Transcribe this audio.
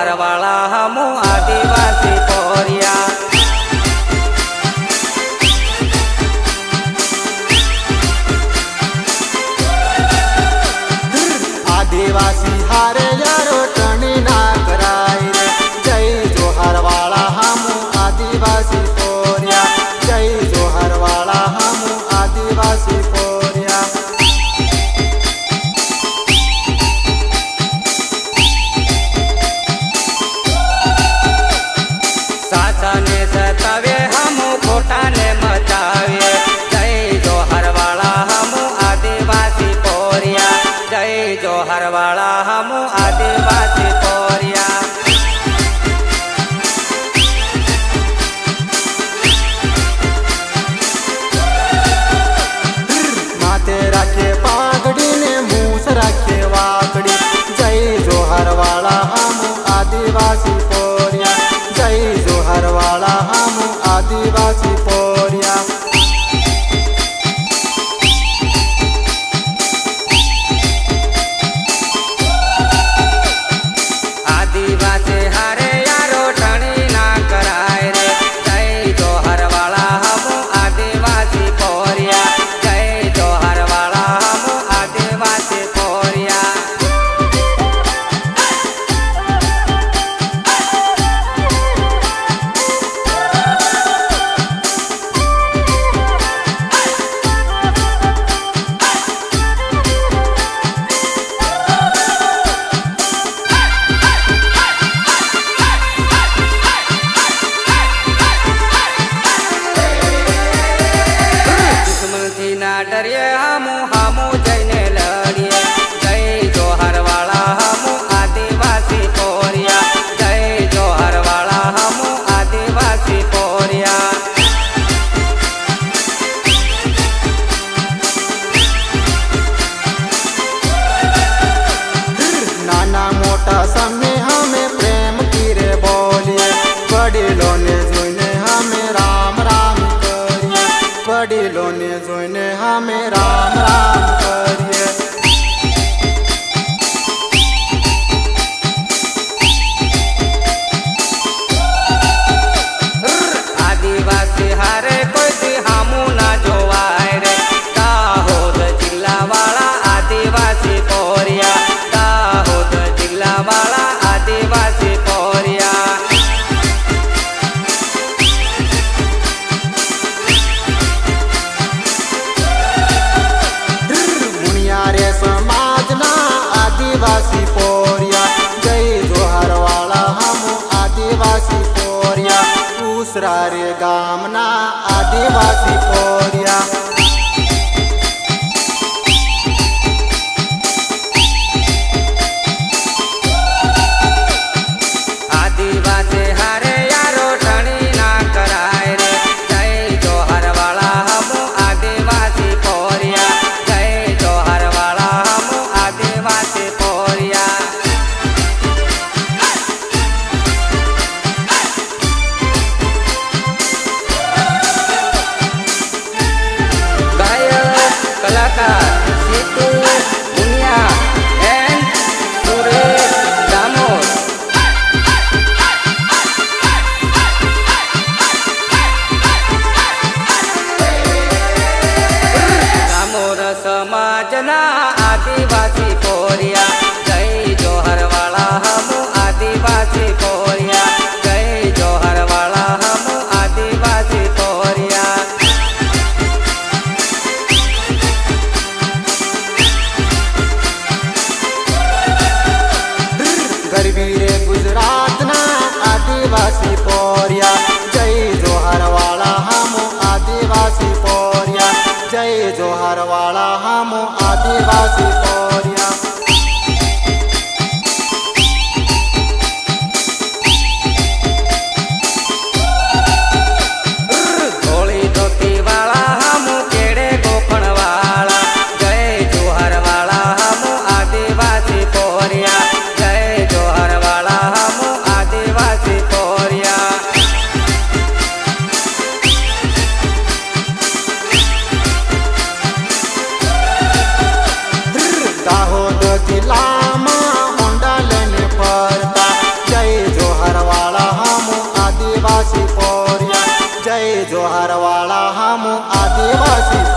जोहर वाला हमू आदिवासी पोरिया। आदिवासी हारे यारो टनी ना कराई रे, जय जोहर वाला हमू आदिवासी पोरिया, जय जोहर वाला हमू आदिवासी पोरिया। साचा ने सतावे हमू खोटा ने मचावे, जय जोहर वाला हमू आदिवासी पोरिया, जय जोहर वाला हमू आदिवासी पोरिया। माथे राखे पागड़ी ने मूस राखे वाकड़ी, जय जोहर वाला हमू आदिवासी पोरिया, जय जोहर वाला हमू आदिवासी पोरिया। आदिवासी हारे यारो ठणी ना कराय रे, जय जोहर वाला हमू आदिवासी पोरिया, जय जोहर वाला हमू आदिवासी पोरिया। ना डरिए हमू हमू जैने लड़िए, जय जोहर वाला हमू आदिवासी पोरिया, जय जोहर वाला हमू आदिवासी पोरिया। नाना मोटा समय हमें प्रेम की रे बोलिए, वडीलों ने जोइने हमें राम राम करिए, वडीलों ने जोइने हमें राम राम करिए। आदिवासी हारे कोई दी हमू ना जोवाय रे, दाहोद जिला वाला आदिवासी पोरिया, दाहोद जिला वाला आदिवासी पोरिया। मुनिया रे समाज ना आदिवासी पोरिया, जय जोहर वाला हमू आदिवासी पोरिया, दूसरा रे गाम ना आदिवासी पोरिया। आदिवासी हारे यारो ठणी ना कराय रे, जय जोहर वाला हमू आदिवासी पोरिया, जय जोहर वाला हमू आदिवासी पोरिया। गायक कलाकार सीतू मुनिया एंड सुरेश दामोद। दामोद समाजना आदिवासी पोरिया, जय जोहर वाला हमू आदिवासी पोरिया, जय जोहर वाला हमू आदिवासी पोरिया। गरबी रे गुजरात ना आदिवासी पोरिया, जय जोहर वाला हमू आदिवासी पोरिया, जय जोहर वाला हमू आदिवासी पोरिया। धोली धोती वाला हमू केड़े गोफण वाला, जय जोहर वाला हमू आदिवासी पोरिया, जय जोहर वाला हमू आदिवासी पोरिया। જોહરવાળા હામું આદિવાસી